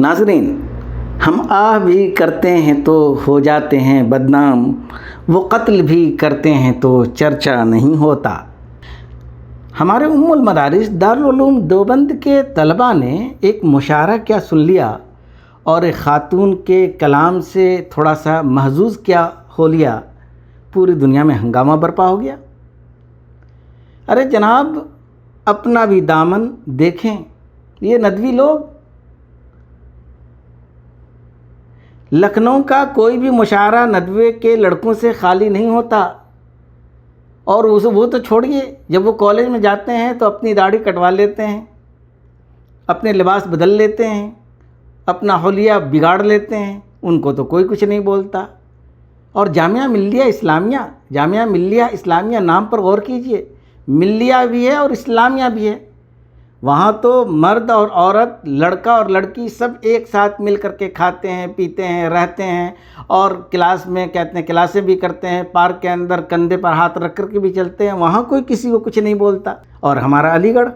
ناظرین، ہم آہ بھی کرتے ہیں تو ہو جاتے ہیں بدنام، وہ قتل بھی کرتے ہیں تو چرچا نہیں ہوتا۔ ہمارے ام المدارس دارالعلوم دیوبند کے طلباء نے ایک مشاعرہ کیا سن لیا اور ایک خاتون کے کلام سے تھوڑا سا محظوظ کیا ہو لیا، پوری دنیا میں ہنگامہ برپا ہو گیا۔ ارے جناب، اپنا بھی دامن دیکھیں، یہ ندوی لوگ لکھنؤ کا کوئی بھی مشاعرہ ندوے کے لڑکوں سے خالی نہیں ہوتا، اور وہ تو چھوڑیے، جب وہ کالج میں جاتے ہیں تو اپنی داڑھی کٹوا لیتے ہیں، اپنے لباس بدل لیتے ہیں، اپنا حلیہ بگاڑ لیتے ہیں، ان کو تو کوئی کچھ نہیں بولتا۔ اور جامعہ ملیہ اسلامیہ نام پر غور کیجئے، ملیہ بھی ہے اور اسلامیہ بھی ہے۔ وہاں تو مرد اور عورت، لڑکا اور لڑکی سب ایک ساتھ مل کر کے کھاتے ہیں، پیتے ہیں، رہتے ہیں، اور کلاس میں کہتے ہیں کلاسیں بھی کرتے ہیں، پارک کے اندر کندھے پر ہاتھ رکھ کر کے بھی چلتے ہیں، وہاں کوئی کسی کو کچھ نہیں بولتا۔ اور ہمارا علی گڑھ،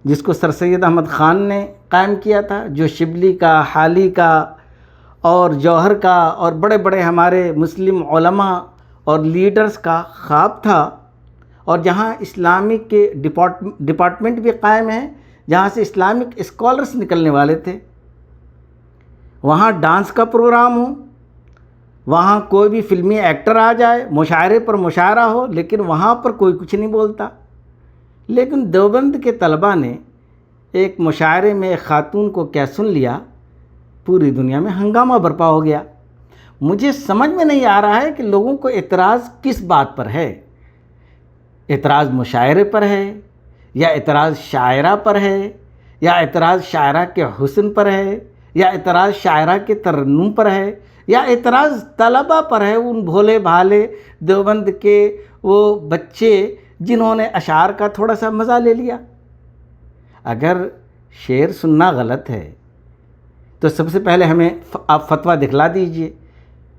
جس کو سر سید احمد خان نے قائم کیا تھا، جو شبلی کا، حالی کا اور جوہر کا اور بڑے بڑے ہمارے مسلم علماء اور لیڈرز کا خواب تھا، اور جہاں اسلامک کے ڈپارٹمنٹ بھی قائم ہیں، جہاں سے اسلامک اسکالرز نکلنے والے تھے، وہاں ڈانس کا پروگرام ہو، وہاں کوئی بھی فلمی ایکٹر آ جائے، مشاعرے پر مشاعرہ ہو، لیکن وہاں پر کوئی کچھ نہیں بولتا۔ لیکن دیوبند کے طلباء نے ایک مشاعرے میں ایک خاتون کو کیا سن لیا، پوری دنیا میں ہنگامہ برپا ہو گیا۔ مجھے سمجھ میں نہیں آ رہا ہے کہ لوگوں کو اعتراض کس بات پر ہے۔ اعتراض مشاعرے پر ہے، یا اعتراض شاعرہ پر ہے، یا اعتراض شاعرہ کے حسن پر ہے، یا اعتراض شاعرہ کے ترنم پر ہے، یا اعتراض طلبہ پر ہے، ان بھولے بھالے دیوبند کے وہ بچے جنہوں نے اشعار کا تھوڑا سا مزہ لے لیا۔ اگر شعر سننا غلط ہے تو سب سے پہلے ہمیں آپ فتویٰ دکھلا دیجئے۔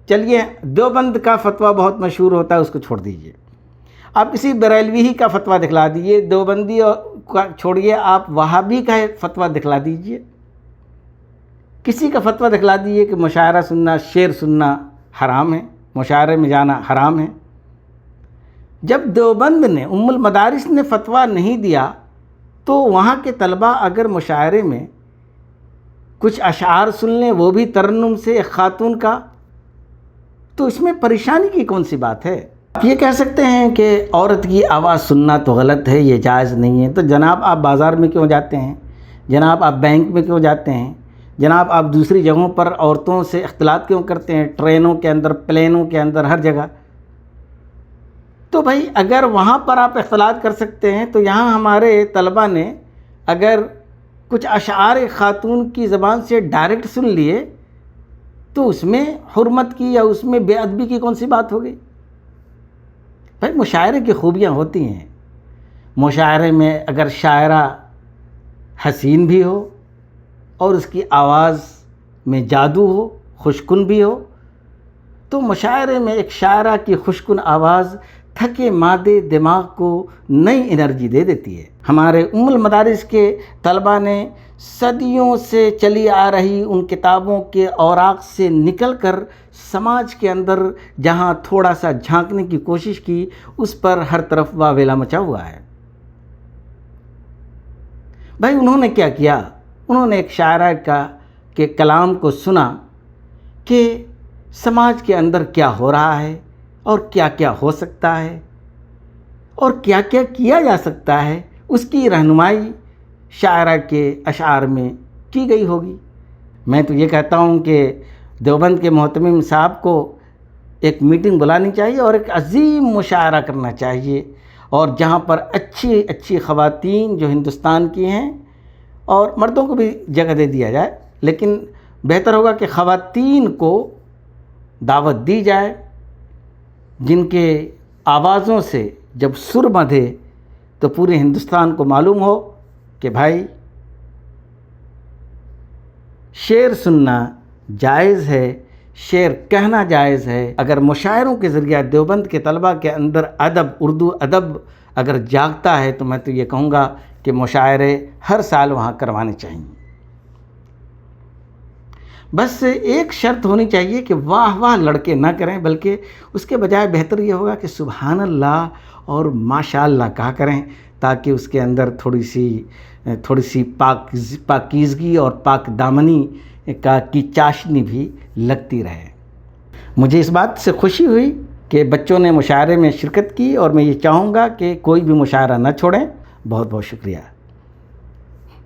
چلیے، دیوبند کا فتویٰ بہت مشہور ہوتا ہے، اس کو چھوڑ دیجئے۔ آپ کسی بریلوی ہی کا فتویٰ دکھلا دیجئے، دیوبندی کا چھوڑیے، آپ وہابی کا فتویٰ دکھلا دیجئے، کسی کا فتویٰ دکھلا دیجئے کہ مشاعرہ سننا، شعر سننا حرام ہے، مشاعرے میں جانا حرام ہے۔ جب دیوبند نے، ام المدارس نے فتویٰ نہیں دیا، تو وہاں کے طلباء اگر مشاعرے میں کچھ اشعار سن لیں، وہ بھی ترنم سے ایک خاتون کا، تو اس میں پریشانی کی کون سی بات ہے؟ آپ یہ کہہ سکتے ہیں کہ عورت کی آواز سننا تو غلط ہے، یہ جائز نہیں ہے، تو جناب آپ بازار میں کیوں جاتے ہیں؟ جناب آپ بینک میں کیوں جاتے ہیں؟ جناب آپ دوسری جگہوں پر عورتوں سے اختلاط کیوں کرتے ہیں؟ ٹرینوں کے اندر، پلینوں کے اندر، ہر جگہ۔ تو بھائی اگر وہاں پر آپ اختلاط کر سکتے ہیں، تو یہاں ہمارے طلباء نے اگر کچھ اشعار خاتون کی زبان سے ڈائریکٹ سن لیے، تو اس میں حرمت کی یا اس میں بے ادبی کی کون سی بات ہو گئی؟ بھائی مشاعرے کی خوبیاں ہوتی ہیں، مشاعرے میں اگر شاعرہ حسین بھی ہو اور اس کی آواز میں جادو ہو، خوشکن بھی ہو، تو مشاعرے میں ایک شاعرہ کی خوشکن آواز تھکے مادے دماغ کو نئی انرجی دے دیتی ہے۔ ہمارے ام المدارس کے طلباء نے صدیوں سے چلی آ رہی ان کتابوں کے اوراق سے نکل کر سماج کے اندر جہاں تھوڑا سا جھانکنے کی کوشش کی، اس پر ہر طرف واویلا مچا ہوا ہے۔ بھائی انہوں نے کیا کیا؟ انہوں نے ایک شاعرہ کے کلام کو سنا کہ سماج کے اندر کیا ہو رہا ہے، اور کیا کیا ہو سکتا ہے، اور کیا کیا کیا جا سکتا ہے، اس کی رہنمائی شاعرہ کے اشعار میں کی گئی ہوگی۔ میں تو یہ کہتا ہوں کہ دیوبند کے محتمم صاحب کو ایک میٹنگ بلانی چاہیے اور ایک عظیم مشاعرہ کرنا چاہیے، اور جہاں پر اچھی اچھی خواتین جو ہندوستان کی ہیں، اور مردوں کو بھی جگہ دے دیا جائے، لیکن بہتر ہوگا کہ خواتین کو دعوت دی جائے، جن کے آوازوں سے جب سر بندھے تو پورے ہندوستان کو معلوم ہو کہ بھائی شعر سننا جائز ہے، شعر کہنا جائز ہے۔ اگر مشاعروں کے ذریعہ دیوبند کے طلباء کے اندر ادب، اردو ادب اگر جاگتا ہے، تو میں تو یہ کہوں گا کہ مشاعرے ہر سال وہاں کروانے چاہیے۔ بس ایک شرط ہونی چاہیے کہ واہ واہ لڑکے نہ کریں، بلکہ اس کے بجائے بہتر یہ ہوگا کہ سبحان اللہ اور ماشاء اللہ کہا کریں، تاکہ اس کے اندر تھوڑی سی پاکیزگی اور پاک دامنی کی چاشنی بھی لگتی رہے۔ مجھے اس بات سے خوشی ہوئی کہ بچوں نے مشاعرے میں شرکت کی، اور میں یہ چاہوں گا کہ کوئی بھی مشاعرہ نہ چھوڑیں۔ بہت بہت شکریہ۔